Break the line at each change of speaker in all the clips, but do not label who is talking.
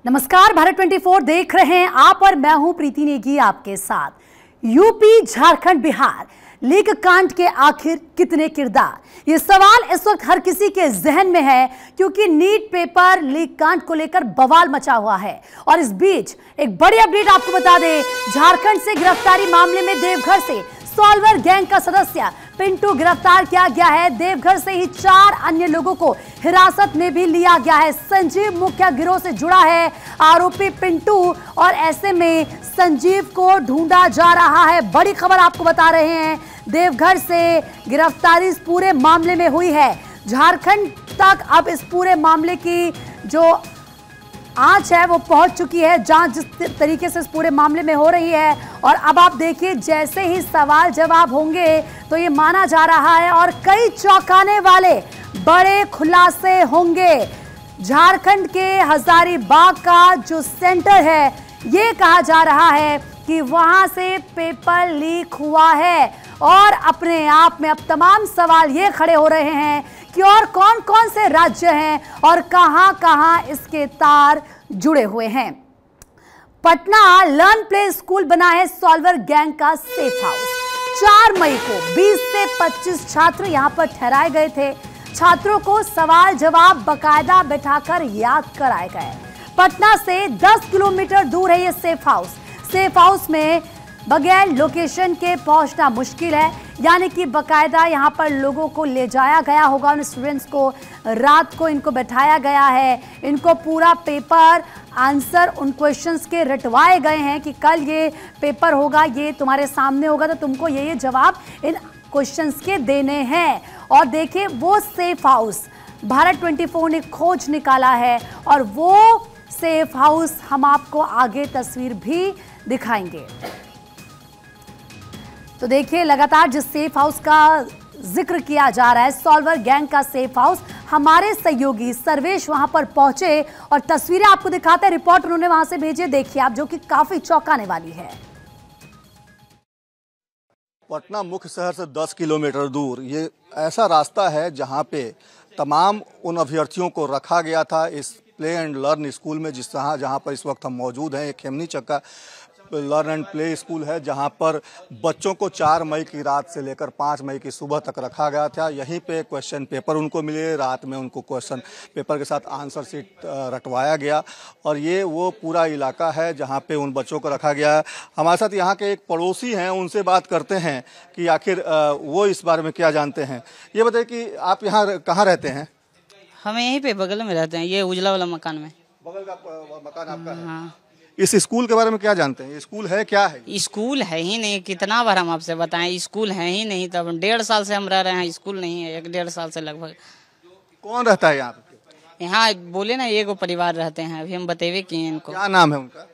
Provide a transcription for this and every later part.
नमस्कार, भारत 24 देख रहे हैं आप और मैं हूं प्रीति नेगी आपके साथ। यूपी, झारखंड, बिहार लीक कांड के आखिर कितने किरदार, ये सवाल इस वक्त हर किसी के जहन में है क्योंकि नीट पेपर लीक कांड को लेकर बवाल मचा हुआ है। और इस बीच एक बड़ी अपडेट आपको बता दें, झारखंड से गिरफ्तारी मामले में देवघर से सॉल्वर गैंग का सदस्य पिंटू गिरफ्तार किया गया है। देवघर से ही 4 अन्य लोगों को हिरासत में भी लिया गया है। संजीव मुख्य गिरोह से जुड़ा है आरोपी पिंटू और ऐसे में संजीव को ढूंढा जा रहा है। बड़ी खबर आपको बता रहे हैं, देवघर से गिरफ्तारी इस पूरे मामले में हुई है। झारखंड तक अब इस पूरे मामले की जो आंच है वो पहुंच चुकी है। जांच जिस तरीके से इस पूरे मामले में हो रही है और अब आप देखिए जैसे ही सवाल जवाब होंगे तो ये माना जा रहा है और कई चौंकाने वाले बड़े खुलासे होंगे। झारखंड के हजारीबाग का जो सेंटर है, ये कहा जा रहा है कि वहां से पेपर लीक हुआ है और अपने आप में अब तमाम सवाल ये खड़े हो रहे हैं कि और कौन कौन से राज्य हैं और कहां कहां इसके तार जुड़े हुए हैं। पटना लर्न प्ले स्कूल बना है सॉल्वर गैंग का सेफ हाउस। 4 मई को 20 से 25 छात्र यहां पर ठहराए गए थे। छात्रों को सवाल जवाब बकायदा बैठाकर याद कराए गए। पटना से 10 किलोमीटर दूर है ये सेफ हाउस। सेफ हाउस में बगैर लोकेशन के पहुंचना मुश्किल है, यानी कि बकायदा यहां पर लोगों को ले जाया गया होगा। उन स्टूडेंट्स को रात को इनको बैठाया गया है, इनको पूरा पेपर आंसर उन क्वेश्चंस के रटवाए गए हैं कि कल ये पेपर होगा, ये तुम्हारे सामने होगा तो तुमको ये जवाब इन क्वेश्चंस के देने हैं। और देखिए वो सेफ हाउस भारत 24 ने खोज निकाला है और वो सेफ हाउस हम आपको आगे तस्वीर भी दिखाएंगे। तो देखिए लगातार जिस सेफ हाउस का जिक्र किया जा रहा है, सॉल्वर गैंग का सेफ हाउस, हमारे सहयोगी सर्वेश वहां पर पहुंचे और तस्वीरें आपको दिखाते हैं। रिपोर्ट उन्होंने वहां से भेजी, देखिए आप, जो कि काफी चौंकाने वाली है।
पटना मुख्य शहर से 10 किलोमीटर दूर ये ऐसा रास्ता है जहां पे तमाम उन अभ्यर्थियों को रखा गया था इस प्ले एंड लर्न स्कूल में, जहां पर इस वक्त हम मौजूद हैं। ये खेमनी चक्का लर्न एंड प्ले स्कूल है जहां पर बच्चों को 4 मई की रात से लेकर 5 मई की सुबह तक रखा गया था। यहीं पे क्वेश्चन पेपर उनको मिले, रात में उनको क्वेश्चन पेपर के साथ आंसर शीट रटवाया गया और ये वो पूरा इलाका है जहां पे उन बच्चों को रखा गया है। हमारे साथ यहाँ के एक पड़ोसी हैं, उनसे बात करते हैं कि आखिर वो इस बारे में क्या जानते हैं। ये बताइए कि आप यहाँ कहाँ रहते हैं?
हम यहीं पे बगल में रहते हैं, ये उजला वाला मकान में।
बगल का मकान आपका है?
हाँ।
इस स्कूल के बारे में क्या जानते हैं? ये स्कूल है क्या है?
स्कूल है ही नहीं, कितना बार हम आपसे बताएं, स्कूल है ही नहीं। तब 1.5 साल से हम रह रहे हैं, स्कूल नहीं है 1.5 साल से लगभग।
कौन रहता है यहाँ पे?
यहाँ बोले ना एगो परिवार रहते हैं, अभी हम बतेवे किए इनको।
क्या नाम है उनका?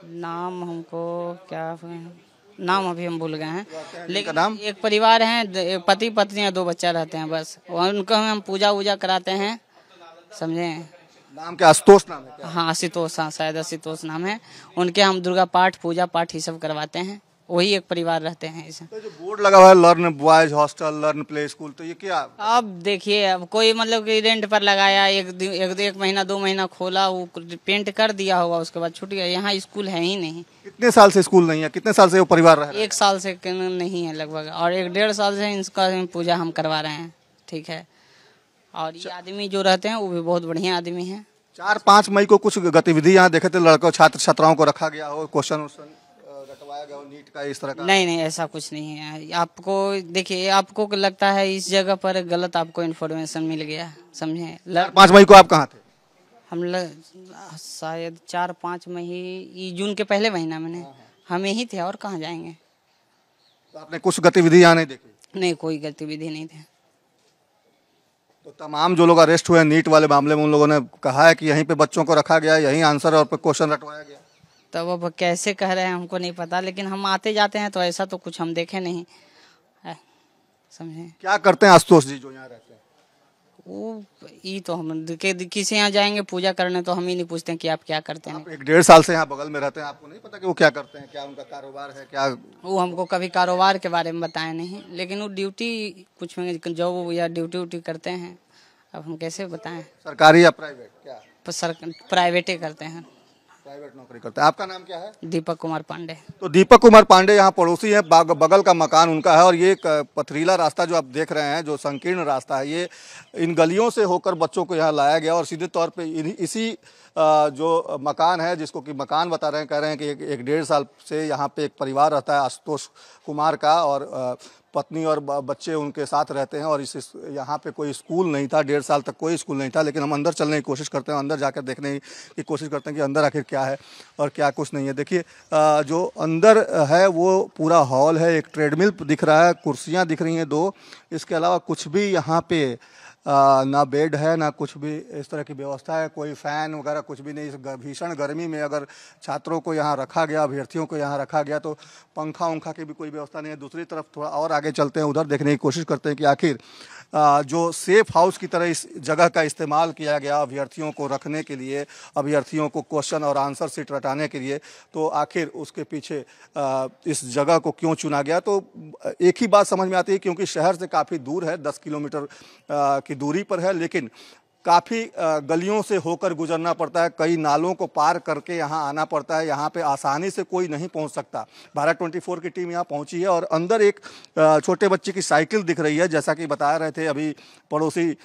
नाम हमको क्या नाम अभी हम भूल गए हैं, लेकिन
नाम?
एक परिवार है, पति पत्नी और 2 बच्चा रहते हैं बस। उनको हम पूजा वूजा कराते हैं, समझे।
नाम क्या? आशुतोष नाम है क्या?
हाँ आशुतोष, हाँ शायद आशुतोष नाम है उनके। हम दुर्गा पाठ, पूजा पाठ ये सब करवाते हैं, वही एक परिवार रहते हैं इसे।
तो जो बोर्ड लगा हुआ है learn boys hostel, learn play school, तो ये क्या?
अब देखिए, अब कोई मतलब कि रेंट पर लगाया, एक महीना 2 महीना खोला, वो पेंट कर दिया होगा, उसके बाद छूट गया। यहाँ स्कूल है ही नहीं।
कितने साल से स्कूल नहीं है? कितने साल से वो परिवार रह रहा है?
1 साल से नहीं है लगभग, और 1.5 साल से इसका पूजा हम करवा रहे हैं, ठीक है। और ये आदमी जो रहते हैं वो भी बहुत बढ़िया आदमी है।
4-5 मई को कुछ गतिविधि यहाँ देखे थे, लड़कों छात्र छात्राओं को रखा गया हो, क्वेश्चन रटवाया गया हो नीट का, इस तरह का?
नहीं, ऐसा कुछ नहीं है। आपको देखिए, आपको लगता है इस जगह पर गलत आपको इन्फॉर्मेशन मिल गया, समझे।
5 मई को आप कहाँ थे?
हम शायद 4-5 मई, जून के पहले महीना में हम यही थे, और कहाँ जाएंगे।
तो आपने कुछ गतिविधि यहाँ नहीं देखी?
नहीं, कोई गतिविधि नहीं थी।
तो तमाम जो लोग अरेस्ट हुए नीट वाले मामले में, उन लोगों ने कहा है कि यहीं पे बच्चों को रखा गया, यहीं आंसर और क्वेश्चन रटवाया गया।
तब अब कैसे कह रहे हैं हमको नहीं पता, लेकिन हम आते जाते हैं तो ऐसा तो कुछ हम देखे नहीं, समझे। क्या
करते हैं आशुतोष जी जो यहाँ रहते हैं?
वो ये तो हम किसी यहाँ जाएंगे पूजा करने तो हम ही नहीं पूछते हैं कि आप क्या करते हैं।
1.5 साल से यहाँ बगल में रहते हैं, आपको नहीं पता कि वो क्या करते हैं, क्या उनका कारोबार है क्या?
वो हमको कभी कारोबार के बारे में बताया नहीं, लेकिन वो ड्यूटी कुछ में जॉब या ड्यूटी करते हैं। अब हम कैसे बताएं?
सरकारी या प्राइवेट? क्या
प्राइवेट ही करते हैं।
प्राइवेट नौकरी करते हैं। आपका नाम क्या है?
दीपक कुमार पांडे।
तो दीपक कुमार पांडे यहाँ पड़ोसी हैं, बगल का मकान उनका है। और ये एक पथरीला रास्ता जो आप देख रहे हैं, जो संकीर्ण रास्ता है, ये इन गलियों से होकर बच्चों को यहाँ लाया गया। और सीधे तौर पे इसी जो मकान है, जिसको कि मकान बता रहे हैं, कह रहे हैं कि एक 1.5 साल से यहाँ पे एक परिवार रहता है आशुतोष कुमार का, और पत्नी और बच्चे उनके साथ रहते हैं। और यहाँ पे कोई स्कूल नहीं था, 1.5 साल तक कोई स्कूल नहीं था। लेकिन हम अंदर चलने की कोशिश करते हैं, अंदर जाकर देखने की कोशिश करते हैं कि अंदर आखिर क्या है और क्या कुछ नहीं है। देखिए जो अंदर है वो पूरा हॉल है, एक ट्रेडमिल दिख रहा है, कुर्सियाँ दिख रही हैं 2, इसके अलावा कुछ भी यहाँ पे ना बेड है, ना कुछ भी इस तरह की व्यवस्था है, कोई फ़ैन वगैरह कुछ भी नहीं। इस भीषण गर्मी में अगर छात्रों को यहाँ रखा गया, अभ्यर्थियों को यहाँ रखा गया, तो पंखा उंखा की भी कोई व्यवस्था नहीं है। दूसरी तरफ थोड़ा और आगे चलते हैं, उधर देखने की कोशिश करते हैं कि आखिर जो सेफ हाउस की तरह इस जगह का इस्तेमाल किया गया अभ्यर्थियों को रखने के लिए, अभ्यर्थियों को क्वेश्चन और आंसर शीट रटाने के लिए, तो आखिर उसके पीछे इस जगह को क्यों चुना गया। तो एक ही बात समझ में आती है, क्योंकि शहर से काफ़ी दूर है, 10 किलोमीटर की दूरी पर है, लेकिन काफ़ी गलियों से होकर गुजरना पड़ता है, कई नालों को पार करके यहाँ आना पड़ता है। यहाँ पे आसानी से कोई नहीं पहुँच सकता। भारत 24 की टीम यहाँ पहुँची है और अंदर एक छोटे बच्चे की साइकिल दिख रही है, जैसा कि बता रहे थे अभी पड़ोसी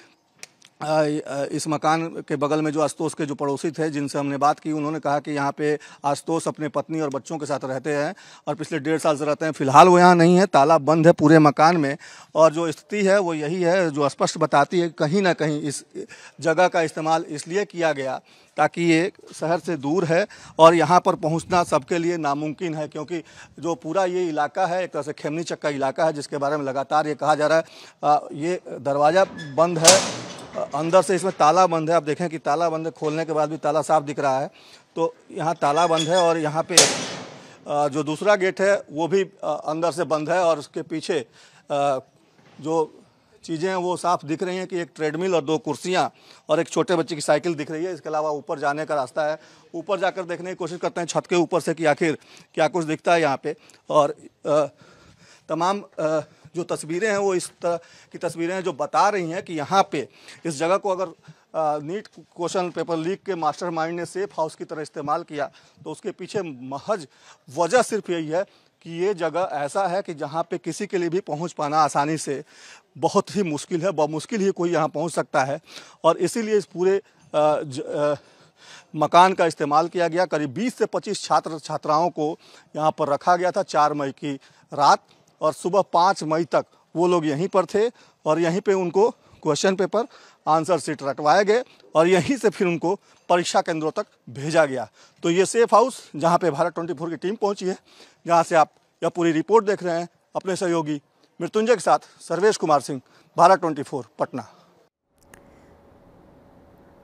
इस मकान के बगल में जो आशुतोष के जो पड़ोसी थे जिनसे हमने बात की, उन्होंने कहा कि यहाँ पे आशुतोष अपने पत्नी और बच्चों के साथ रहते हैं और पिछले 1.5 साल से रहते हैं। फिलहाल वो यहाँ नहीं है, ताला बंद है पूरे मकान में। और जो स्थिति है वो यही है जो स्पष्ट बताती है कहीं ना कहीं इस जगह का इस्तेमाल इसलिए किया गया ताकि ये शहर से दूर है और यहाँ पर पहुँचना सबके लिए नामुमकिन है, क्योंकि जो पूरा ये इलाका है एक तरह से खेमनी चक्का इलाका है, जिसके बारे में लगातार ये कहा जा रहा है। ये दरवाज़ा बंद है, अंदर से इसमें ताला बंद है। आप देखें कि ताला बंद है, खोलने के बाद भी ताला साफ दिख रहा है। तो यहाँ ताला बंद है और यहाँ पे जो दूसरा गेट है वो भी अंदर से बंद है। और उसके पीछे जो चीज़ें हैं वो साफ दिख रही हैं कि एक ट्रेडमिल और 2 कुर्सियाँ और एक छोटे बच्चे की साइकिल दिख रही है। इसके अलावा ऊपर जाने का रास्ता है, ऊपर जाकर देखने की कोशिश करते हैं छत के ऊपर से कि आखिर क्या कुछ दिखता है यहाँ पे। और तमाम जो तस्वीरें हैं वो इस तरह की तस्वीरें हैं जो बता रही हैं कि यहाँ पे इस जगह को अगर नीट क्वेश्चन पेपर लीक के मास्टरमाइंड ने सेफ हाउस की तरह इस्तेमाल किया, तो उसके पीछे महज वजह सिर्फ यही है कि ये जगह ऐसा है कि जहाँ पे किसी के लिए भी पहुँच पाना आसानी से बहुत ही मुश्किल है, मुश्किल ही कोई यहाँ पहुँच सकता है। और इसीलिए इस पूरे मकान का इस्तेमाल किया गया। करीब 20 से 25 छात्र छात्राओं को यहाँ पर रखा गया था 4 मई की रात, और सुबह 5 मई तक वो लोग यहीं पर थे और यहीं पे उनको क्वेश्चन पेपर आंसर शीट रटवाए गए और यहीं से फिर उनको परीक्षा केंद्रों तक भेजा गया। तो ये सेफ हाउस जहाँ पे भारत 24 की टीम पहुँची है, जहाँ से आप यह पूरी रिपोर्ट देख रहे हैं, अपने सहयोगी मृत्युंजय के साथ सर्वेश कुमार सिंह, भारत 24 पटना।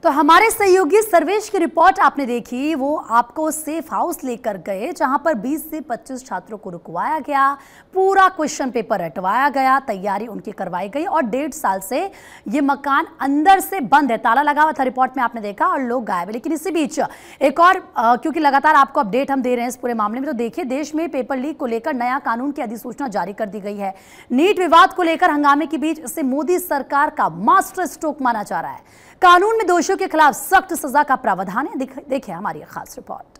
तो हमारे सहयोगी सर्वेश की रिपोर्ट आपने देखी, वो आपको सेफ हाउस लेकर गए जहां पर 20 से 25 छात्रों को रुकवाया गया, पूरा क्वेश्चन पेपर रटवाया गया, तैयारी उनकी करवाई गई और 1.5 साल से ये मकान अंदर से बंद है, ताला लगा हुआ था रिपोर्ट में आपने देखा, और लोग गायब है। लेकिन इसी बीच एक और क्योंकि लगातार आपको अपडेट हम दे रहे हैं इस पूरे मामले में, तो देखिए देश में पेपर लीक को लेकर नया कानून की अधिसूचना जारी कर दी गई है। नीट विवाद को लेकर हंगामे के बीच इसे मोदी सरकार का मास्टर स्ट्रोक माना जा रहा है। कानून में दोषियों के खिलाफ सख्त सजा का प्रावधान है। देखिए हमारी खास रिपोर्ट।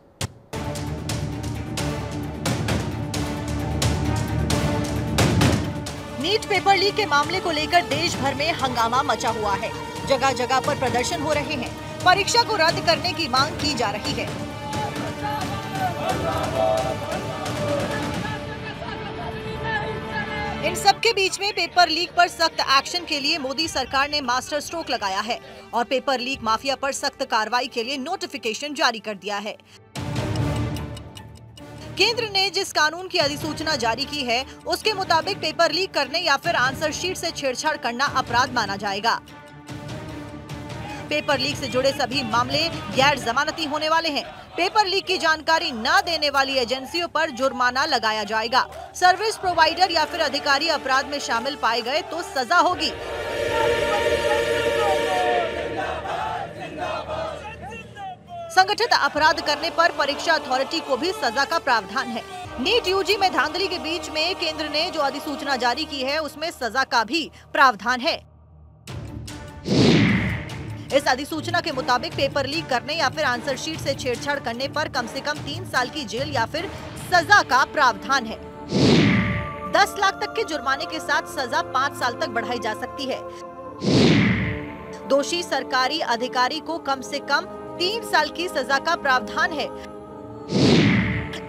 नीट पेपर लीक के मामले को लेकर देश भर में हंगामा मचा हुआ है। जगह जगह पर प्रदर्शन हो रहे हैं, परीक्षा को रद्द करने की मांग की जा रही है। इन सबके बीच में पेपर लीक पर सख्त एक्शन के लिए मोदी सरकार ने मास्टर स्ट्रोक लगाया है और पेपर लीक माफिया पर सख्त कार्रवाई के लिए नोटिफिकेशन जारी कर दिया है। केंद्र ने जिस कानून की अधिसूचना जारी की है उसके मुताबिक पेपर लीक करने या फिर आंसर शीट से छेड़छाड़ करना अपराध माना जाएगा। पेपर लीक से जुड़े सभी मामले गैर जमानती होने वाले हैं। पेपर लीक की जानकारी न देने वाली एजेंसियों पर जुर्माना लगाया जाएगा। सर्विस प्रोवाइडर या फिर अधिकारी अपराध में शामिल पाए गए तो सजा होगी। संगठित अपराध करने पर परीक्षा अथॉरिटी को भी सजा का प्रावधान है। नीट यूजी में धांधली के बीच में केंद्र ने जो अधिसूचना जारी की है उसमें सजा का भी प्रावधान है। इस अधिसूचना के मुताबिक पेपर लीक करने या फिर आंसर शीट से छेड़छाड़ करने पर कम से कम 3 साल की जेल या फिर सजा का प्रावधान है। 10 लाख तक के जुर्माने के साथ सजा 5 साल तक बढ़ाई जा सकती है। दोषी सरकारी अधिकारी को कम से कम 3 साल की सजा का प्रावधान है।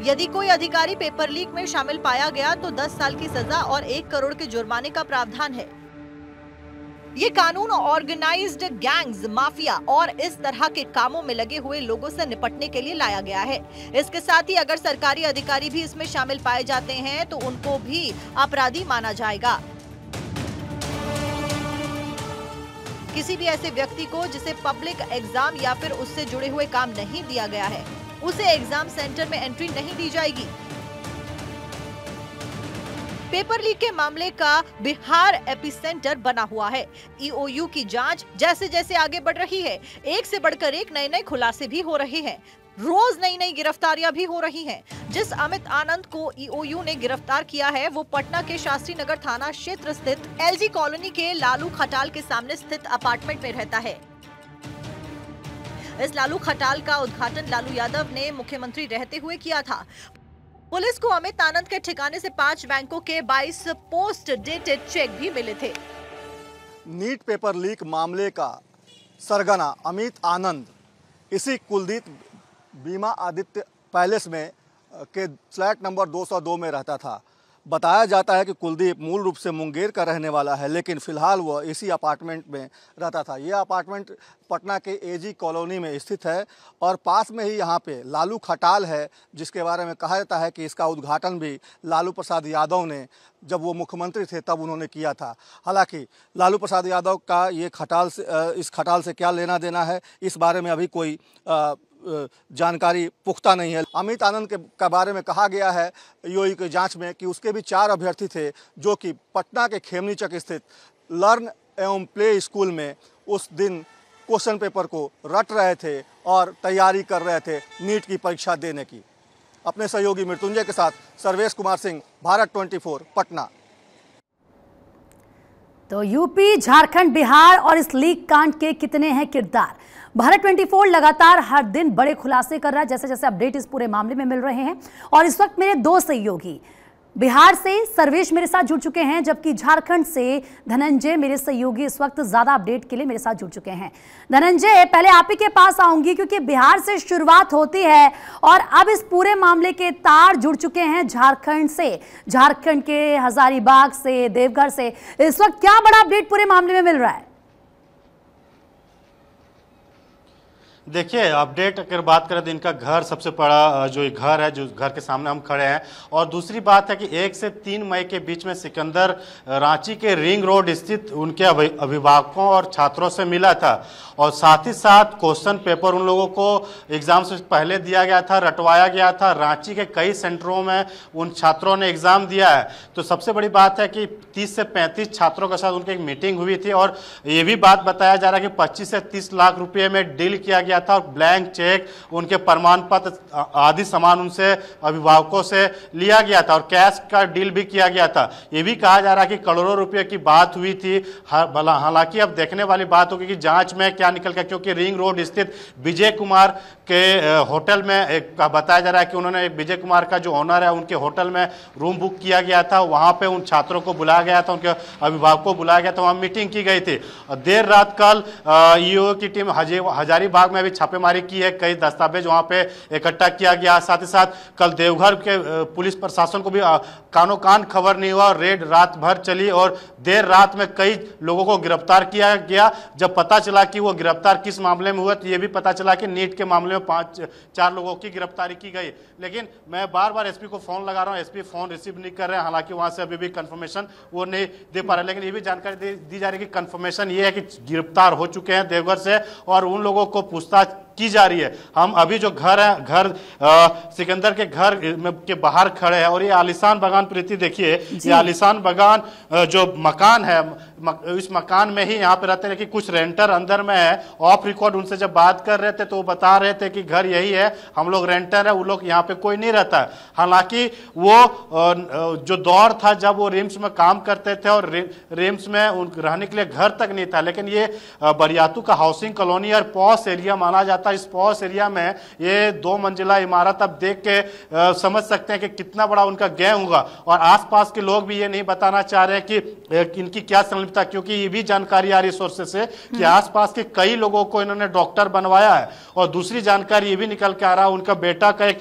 यदि कोई अधिकारी पेपर लीक में शामिल पाया गया तो 10 साल की सजा और 1 करोड़ के जुर्माने का प्रावधान है। ये कानून ऑर्गेनाइज्ड गैंग्स, माफिया और इस तरह के कामों में लगे हुए लोगों से निपटने के लिए लाया गया है। इसके साथ ही अगर सरकारी अधिकारी भी इसमें शामिल पाए जाते हैं तो उनको भी अपराधी माना जाएगा। किसी भी ऐसे व्यक्ति को जिसे पब्लिक एग्जाम या फिर उससे जुड़े हुए काम नहीं दिया गया है, उसे एग्जाम सेंटर में एंट्री नहीं दी जाएगी। पेपर लीक के मामले का बिहार एपिसेंटर बना हुआ है। ईओयू की जांच जैसे जैसे आगे बढ़ रही है, एक से बढ़कर एक नए नए खुलासे भी हो रहे हैं। रोज नई नई गिरफ्तारियां भी हो रही हैं। जिस अमित आनंद को ईओयू ने गिरफ्तार किया है वो पटना के शास्त्री नगर थाना क्षेत्र स्थित एलजी कॉलोनी के लालू खटाल के सामने स्थित अपार्टमेंट में रहता है। इस लालू खटाल का उद्घाटन लालू यादव ने मुख्यमंत्री रहते हुए किया था। पुलिस को अमित आनंद के ठिकाने से 5 बैंकों के 22 पोस्ट डेटेड चेक भी मिले थे।
नीट पेपर लीक मामले का सरगना अमित आनंद इसी कुलदीप बीमा आदित्य पैलेस में के फ्लैट नंबर 202 में रहता था। बताया जाता है कि कुलदीप मूल रूप से मुंगेर का रहने वाला है, लेकिन फिलहाल वह इसी अपार्टमेंट में रहता था। यह अपार्टमेंट पटना के एजी कॉलोनी में स्थित है और पास में ही यहाँ पे लालू खटाल है, जिसके बारे में कहा जाता है कि इसका उद्घाटन भी लालू प्रसाद यादव ने जब वो मुख्यमंत्री थे तब उन्होंने किया था। हालांकि लालू प्रसाद यादव का ये खटाल से इस खटाल से क्या लेना देना है, इस बारे में अभी कोई जानकारी पुख्ता नहीं है। अमित आनंद के बारे में कहा गया है ईओयू की जांच में कि उसके भी 4 अभ्यर्थी थे जो कि पटना के खेमनीचक स्थित लर्न एवं प्ले स्कूल में उस दिन क्वेश्चन पेपर को रट रहे थे और तैयारी कर रहे थे नीट की परीक्षा देने की। अपने सहयोगी मृत्युंजय के साथ सर्वेश कुमार सिंह, भारत 24 पटना।
तो यूपी, झारखंड, बिहार और इस लीक कांड के कितने हैं किरदार? भारत 24 लगातार हर दिन बड़े खुलासे कर रहा है, जैसे जैसे अपडेट इस पूरे मामले में मिल रहे हैं। और इस वक्त मेरे 2 सहयोगी, बिहार से सर्वेश मेरे साथ जुड़ चुके हैं, जबकि झारखंड से धनंजय मेरे सहयोगी इस वक्त ज्यादा अपडेट के लिए मेरे साथ जुड़ चुके हैं। धनंजय, पहले आप ही के पास आऊंगी क्योंकि बिहार से शुरुआत होती है और अब इस पूरे मामले के तार जुड़ चुके हैं झारखंड से, झारखंड के हजारीबाग से, देवघर से। इस वक्त क्या बड़ा अपडेट पूरे मामले में मिल रहा है?
देखिए, अपडेट अगर बात करें तो इनका घर सबसे बड़ा जो घर है, जो घर के सामने हम खड़े हैं। और दूसरी बात है कि 1 से 3 मई के बीच में सिकंदर रांची के रिंग रोड स्थित उनके अभिभावकों और छात्रों से मिला था और साथ ही साथ क्वेश्चन पेपर उन लोगों को एग्जाम से पहले दिया गया था, रटवाया गया था। रांची के कई सेंटरों में उन छात्रों ने एग्जाम दिया है। तो सबसे बड़ी बात है कि 30 से 35 छात्रों के साथ उनकी एक मीटिंग हुई थी और ये भी बात बताया जा रहा है कि 25 से 30 लाख रुपए में डील किया गया था और ब्लैंक चेक, उनके प्रमाण पत्र आदि सामान उनसे अभिभावकों से लिया गया था और कैश का डील भी किया गया था। ये भी कहा जा रहा है कि करोड़ों रुपए की बात हुई थी। हालांकि अब देखने वाली बात होगी कि जांच में क्या निकल गया, क्योंकि रिंग रोड स्थित विजय कुमार के होटल में एक बताया जा रहा है कि उन्होंने विजय कुमार का जो ओनर है उनके होटल में रूम बुक किया गया था। वहां पे उन छात्रों को बुलाया गया था, उनके अभिभावकों को बुलाया गया था, वहां मीटिंग की गई थी। देर रात कल ईओ की टीम हजारीबाग में भी छापेमारी की है, कई दस्तावेज वहां पे इकट्ठा किया गया। साथ ही साथ कल देवघर के पुलिस प्रशासन को भी कानो कान खबर नहीं हुआ, रेड रात भर चली और देर रात में कई लोगों को गिरफ्तार किया गया। जब पता चला कि वो गिरफ्तार किस मामले में हुआ तो ये भी पता चला कि नीट के मामले में 5-4 लोगों की गिरफ्तारी की गई। लेकिन मैं बार बार एसपी को फोन लगा रहा हूं, एसपी फोन रिसीव नहीं कर रहे हैं। हालांकि वहां से अभी भी कंफर्मेशन वो नहीं दे पा रहे, लेकिन ये भी जानकारी दी जा रही है कि कंफर्मेशन ये है कि गिरफ्तार हो चुके हैं देवघर से और उन लोगों को पूछताछ की जा रही है। हम अभी जो घर है, घर सिकंदर के घर के बाहर खड़े हैं और ये आलिशान बगान, प्रीति देखिए ये आलिशान बगान जो मकान है, इस मकान में ही यहाँ पे रहते हैं कि कुछ रेंटर अंदर में है। ऑफ रिकॉर्ड उनसे जब बात कर रहे थे तो वो बता रहे थे कि घर यही है, हम लोग रेंटर है, वो लोग यहाँ पे कोई नहीं रहता है। हालांकि वो जो दौर था जब वो रिम्स में काम करते थे और रिम्स में रहने के लिए घर तक नहीं था, लेकिन ये बरियातू का हाउसिंग कॉलोनी और पॉश एरिया माना जाता है। इस पॉश एरिया में ये 2 मंजिला इमारत आप देख के समझ सकते हैं कि कितना बड़ा उनका गैंग होगा। और आसपास के लोग भी ये नहीं बताना चाह रहे हैं कि इनकी क्या संलिप्तता, क्योंकि ये भी जानकारी आ रही सोर्सेस से कि आसपास के कई लोगों को इन्होंने डॉक्टर बनवाया है। और दूसरी जानकारी ये भी निकल के आ रहा है, उनका बेटा का एक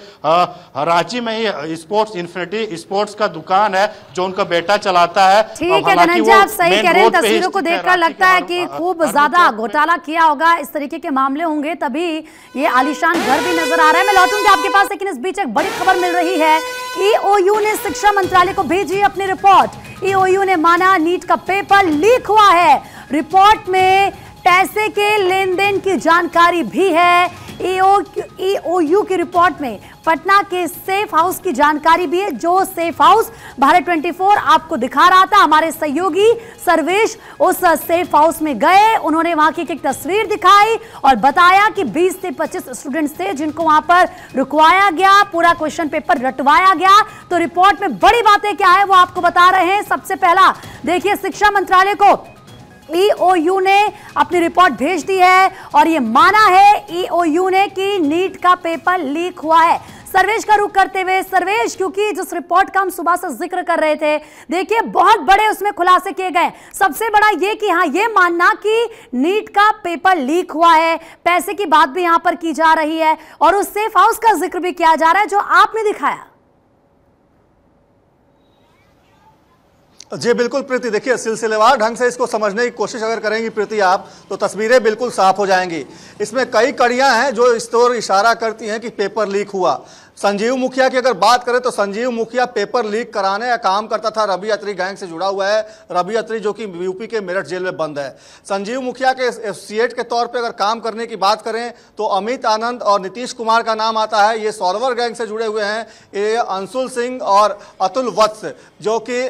रांची में ही स्पोर्ट्स इन्फिनिटी स्पोर्ट्स का दुकान है जो उनका बेटा चलाता है।
ठीक है धनंजय, आप सही कह रहे हैं। तस्वीरों को देखकर लगता है कि खूब ज्यादा घोटाला किया होगा, इस तरीके के मामले होंगे तभी ये आलीशान घर भी नजर आ रहा है। मैं लौटूंगी आपके पास, लेकिन इस बीच एक बड़ी खबर मिल रही है। ईओयू ने शिक्षा मंत्रालय को भेजी अपनी रिपोर्ट। ईओयू ने माना नीट का पेपर लीक हुआ है। रिपोर्ट में पैसे के लेन देन की जानकारी भी है। ईओयू की रिपोर्ट में पटना के सेफ हाउस की जानकारी भी है, जो सेफ हाउस भारत 24 आपको दिखा रहा था। हमारे सहयोगी सर्वेश उस सेफ हाउस में गए, उन्होंने वहां की एक तस्वीर दिखाई और बताया कि 20 से 25 स्टूडेंट्स थे जिनको वहां पर रुकवाया गया, पूरा क्वेश्चन पेपर रटवाया गया। तो रिपोर्ट में बड़ी बातें क्या है वो आपको बता रहे हैं। सबसे पहला देखिए, शिक्षा मंत्रालय को ईओयू ने अपनी रिपोर्ट भेज दी है और यह माना है ईओयू ने कि नीट का पेपर लीक हुआ है। सर्वेश का रुख करते हुए, सर्वेश, क्योंकि जिस रिपोर्ट का हम सुबह से जिक्र कर रहे थे, देखिए बहुत बड़े उसमें खुलासे किए गए। सबसे बड़ा ये कि हाँ, ये मानना कि नीट का पेपर लीक हुआ है, पैसे की बात भी यहां पर की जा रही है और उस सेफ हाउस का जिक्र भी किया जा रहा है जो आपने दिखाया।
जी बिल्कुल प्रीति, देखिए सिलसिलेवार ढंग से इसको समझने की कोशिश अगर करेंगी प्रीति आप, तो तस्वीरें बिल्कुल साफ हो जाएंगी। इसमें कई कड़ियां हैं जो इस ओर इशारा करती हैं कि पेपर लीक हुआ। संजीव मुखिया की अगर बात करें तो संजीव मुखिया पेपर लीक कराने का काम करता था, रवि अत्री गैंग से जुड़ा हुआ है। रवि अत्री जो कि यूपी के मेरठ जेल में बंद है। संजीव मुखिया के एसोसिएट के तौर पे अगर काम करने की बात करें तो अमित आनंद और नीतीश कुमार का नाम आता है। ये सॉल्वर गैंग से जुड़े हुए हैं। ये अंशुल सिंह और अतुल वत्स, जो कि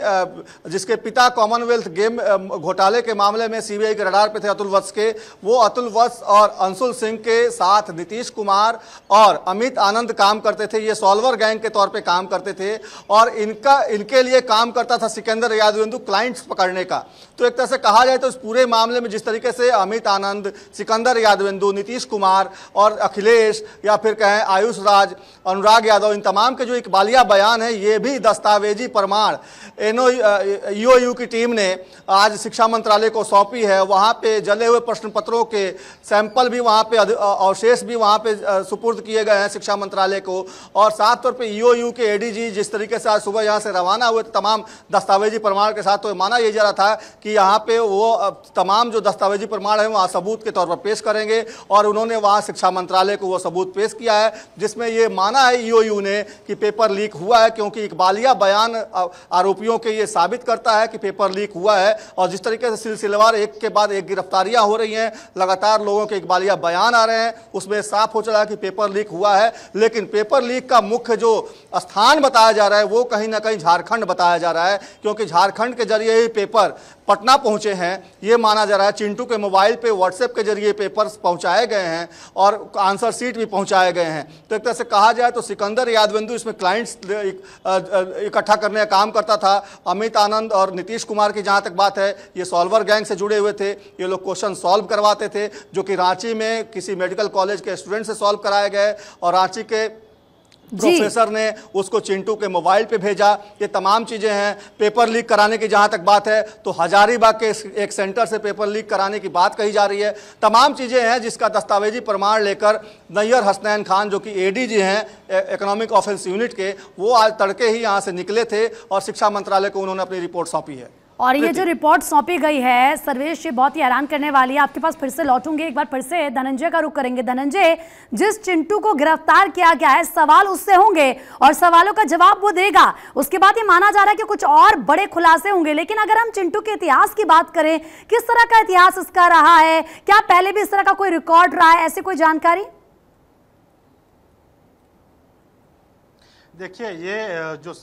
जिसके पिता कॉमनवेल्थ गेम घोटाले के मामले में सीबीआई के रडार पे थे अतुल वत्स के, वो अतुल वत्स और अंशुल सिंह के साथ नीतीश कुमार और अमित आनंद काम करते थे। ये सॉल्वर गैंग के तौर पे काम करते थे और इनके लिए काम करता था सिकंदर यादवेंदु क्लाइंट्स पकड़ने का। तो एक तरह से कहा जाए तो इस पूरे मामले में जिस तरीके से अमित आनंद, सिकंदर यादवेंदु, नीतीश कुमार और अखिलेश या फिर कहें आयुष राज, अनुराग यादव, इन तमाम के जो इकबालिया बयान है, ये भी दस्तावेजी प्रमाण ईओयू की टीम ने आज शिक्षा मंत्रालय को सौंपी है। वहां पे जले हुए प्रश्न पत्रों के सैंपल भी वहां पे, अवशेष भी वहां पे सुपुर्द किए गए हैं शिक्षा मंत्रालय को। और साथ तौर पे ईओयू के एडीजी जिस तरीके से आज सुबह यहाँ से रवाना हुए तमाम दस्तावेजी प्रमाण के साथ, तो माना यह जा रहा था कि यहाँ पे वो तमाम जो दस्तावेजी प्रमाण है वहाँ सबूत के तौर पर पेश करेंगे और उन्होंने वहाँ शिक्षा मंत्रालय को वो सबूत पेश किया है, जिसमें ये माना है ईओयू ने कि पेपर लीक हुआ है, क्योंकि इकबालिया बयान आरोपियों के ये साबित करता है कि पेपर लीक हुआ है। और जिस तरीके से सिलसिलेवार एक के बाद एक गिरफ्तारियां हो रही हैं, लगातार लोगों के इकबालिया बयान आ रहे हैं, उसमें साफ हो चला है कि पेपर लीक हुआ है। लेकिन पेपर लीक का मुख्य जो स्थान बताया जा रहा है वो कहीं ना कहीं झारखंड बताया जा रहा है, क्योंकि झारखंड के जरिए ही पेपर पटना पहुंचे हैं। ये माना जा रहा है चिंटू के मोबाइल पे व्हाट्सएप के जरिए पेपर्स पहुंचाए गए हैं और आंसर शीट भी पहुंचाए गए हैं। तो एक तरह से कहा जाए तो सिकंदर यादवेंदु इसमें क्लाइंट्स इकट्ठा करने का काम करता था। अमित आनंद और नीतीश कुमार की जहां तक बात है, ये सॉल्वर गैंग से जुड़े हुए थे। ये लोग क्वेश्चन सॉल्व करवाते थे, जो कि रांची में किसी मेडिकल कॉलेज के स्टूडेंट से सॉल्व कराए गए और रांची के प्रोफेसर ने उसको चिंटू के मोबाइल पे भेजा। ये तमाम चीजें हैं। पेपर लीक कराने की जहां तक बात है तो हजारीबाग के एक सेंटर से पेपर लीक कराने की बात कही जा रही है। तमाम चीजें हैं जिसका दस्तावेजी प्रमाण लेकर नैयर हसनैन खान, जो कि एडीजी हैं इकोनॉमिक ऑफेंस यूनिट के, वो आज तड़के ही यहां से निकले थे और शिक्षा मंत्रालय को उन्होंने अपनी रिपोर्ट सौंपी है।
और ये जो रिपोर्ट सौंपी गई है सर्वेश, ये बहुत ही हैरान करने वाली है। आपके पास फिर से लौटूंगे, एक बार फिर से धनंजय का रुख करेंगे। धनंजय, जिस चिंटू को गिरफ्तार किया गया है, सवाल उससे होंगे और सवालों का जवाब वो देगा। उसके बाद ये माना जा रहा है कि कुछ और बड़े खुलासे होंगे। लेकिन अगर हम चिंटू के इतिहास की बात करें, किस तरह का इतिहास इसका रहा है, क्या पहले भी इस तरह का कोई रिकॉर्ड रहा है, ऐसी कोई जानकारी?
देखिए ये जो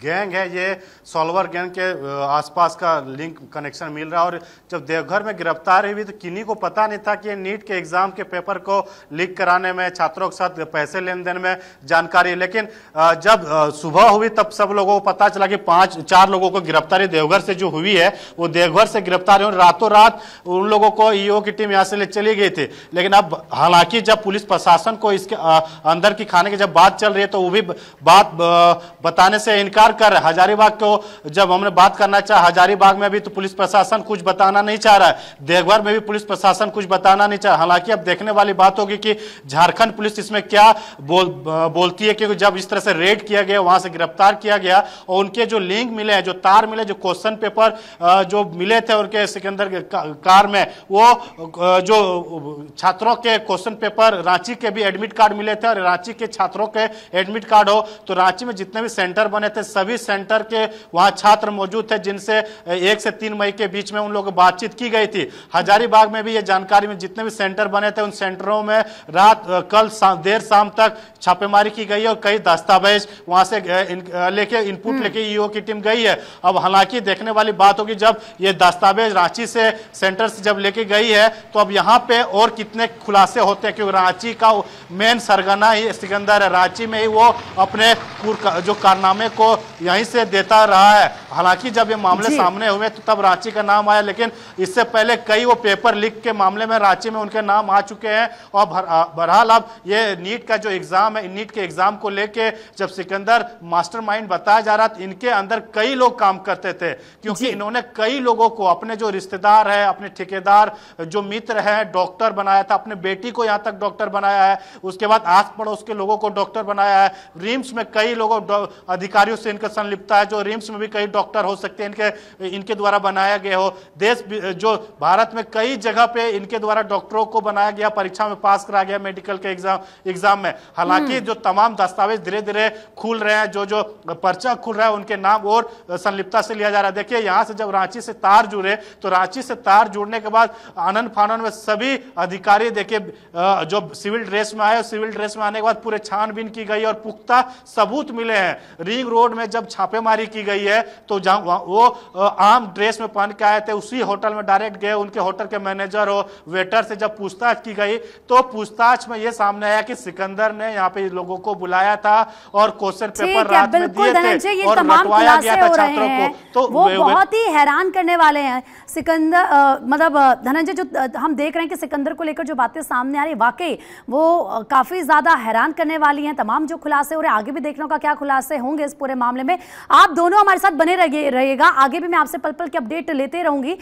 गैंग है, ये सॉल्वर गैंग के आसपास का लिंक कनेक्शन मिल रहा है। और जब देवघर में गिरफ्तार हुई तो किन्हीं को पता नहीं था कि ये नीट के एग्जाम के पेपर को लीक कराने में, छात्रों के साथ पैसे लेन देन में जानकारी। लेकिन जब सुबह हुई तब सब लोगों को पता चला कि 4 लोगों को गिरफ्तारी देवघर से जो हुई है वो देवघर से गिरफ्तारी हुई। रातों रात उन लोगों को ईओ की टीम यहाँ से ले चली गई थी। लेकिन अब हालांकि जब पुलिस प्रशासन को इसके अंदर की खाने की जब बात चल रही है तो वो भी बात बताने से इनकार कर रहे। हजारीबाग को जब हमने बात करना चाहा, हजारीबाग में भी तो पुलिस प्रशासन कुछ बताना नहीं चाह रहा है, देवघर में भी पुलिस प्रशासन कुछ बताना नहीं चाह। हालांकि अब देखने वाली बात होगी कि झारखंड पुलिस इसमें क्या बोलती है, क्योंकि जब इस तरह से रेड किया गया, वहां से गिरफ्तार किया गया और उनके जो लिंक मिले हैं, जो तार मिले, जो क्वेश्चन पेपर जो मिले थे उनके सिकंदर के कार में, वो जो छात्रों के क्वेश्चन पेपर, रांची के भी एडमिट कार्ड मिले थे। और रांची के छात्रों के एडमिट कार्ड हो तो रांची में जितने भी सेंटर बने थे सभी सेंटर के वहां छात्र मौजूद थे, जिनसे 1 से 3 मई के बीच में उन लोगों को बातचीत की गई थी। हजारीबाग में भी ये जानकारी में जितने भी सेंटर बने थे उन सेंटरों में कल देर शाम तक छापेमारी की गई और कई दस्तावेज वहां से लेके इनपुट लेके ईओ की टीम गई है। अब हालांकि देखने वाली बात होगी जब ये दस्तावेज रांची से सेंटर से जब लेके गई है तो अब यहाँ पे और कितने खुलासे होते हैं, क्योंकि रांची का मेन सरगना ही सिकंदर है। रांची में ही वो अपने जो कारनामे को यहीं से देता रहा है। हालांकि जब ये मामले सामने हुए तो तब रांची का नाम आया, लेकिन इससे पहले कई वो पेपर लीक के मामले में रांची में उनके नाम आ चुके हैं। और बहरहाल अब ये नीट का जो एग्जाम है, नीट के एग्जाम को लेके जब सिकंदर मास्टरमाइंड बताया जा रहा था, इनके अंदर कई लोग काम करते थे, क्योंकि इन्होंने कई लोगों को, अपने जो रिश्तेदार है, अपने ठेकेदार जो मित्र है, डॉक्टर बनाया था, अपने बेटी को यहां तक डॉक्टर बनाया है, उसके बाद आस पड़ोस के लोगों को डॉक्टर बनाया है। रिम्स में कई लोगों अधिकारियों से इनका संलिप्तता है, जो रिम्स में भी कई डॉक्टर हो सकते हैं इनके द्वारा बनाया गया हो। देश जो भारत में कई जगह पे इनके द्वारा डॉक्टरों को बनाया गया, परीक्षा में पास करा गया मेडिकल के एग्जाम में। हालांकि जो तमाम दस्तावेज धीरे धीरे खुल रहे हैं, जो पर्चा खुल रहा है, उनके नाम और संलिप्तता से लिया जा रहा है। देखिए यहां से जब रांची से तार जुड़े तो रांची से तार जुड़ने के बाद आनंद फानन में सभी अधिकारी देखिए जो सिविल ड्रेस में आए, सिविल ड्रेस में आने के बाद पूरे छानबीन की गई और पुख्ता सबूत मिले हैं। रिंग रोड में जब छापेमारी की गई है तो जहां वो आम ड्रेस में पहन के आए थे, उसी होटल में डायरेक्ट गए। उनके होटल के मैनेजर हो, वेटर से जब पूछताछ की गई तो पूछताछ में यह सामने आया कि सिकंदर ने यहाँ पे लोगों को बुलाया था और क्वेश्चन पेपर रात में दिए थे और रटवाया गया था छात्रों को। तो
वो बहुत ही हैरान करने वाले हैं सिकंदर, मतलब धनंजय, जो हम देख रहे हैं कि सिकंदर को लेकर जो बातें सामने आ रही, वाकई वो काफी ज्यादा हैरान करने वाली हैं। तमाम जो खुलासे हो रहे हैं, आगे भी देखने का क्या खुलासे होंगे इस पूरे मामले में। आप दोनों हमारे साथ बने रहिएगा, आगे भी मैं आपसे पल पल की अपडेट लेते रहूंगी।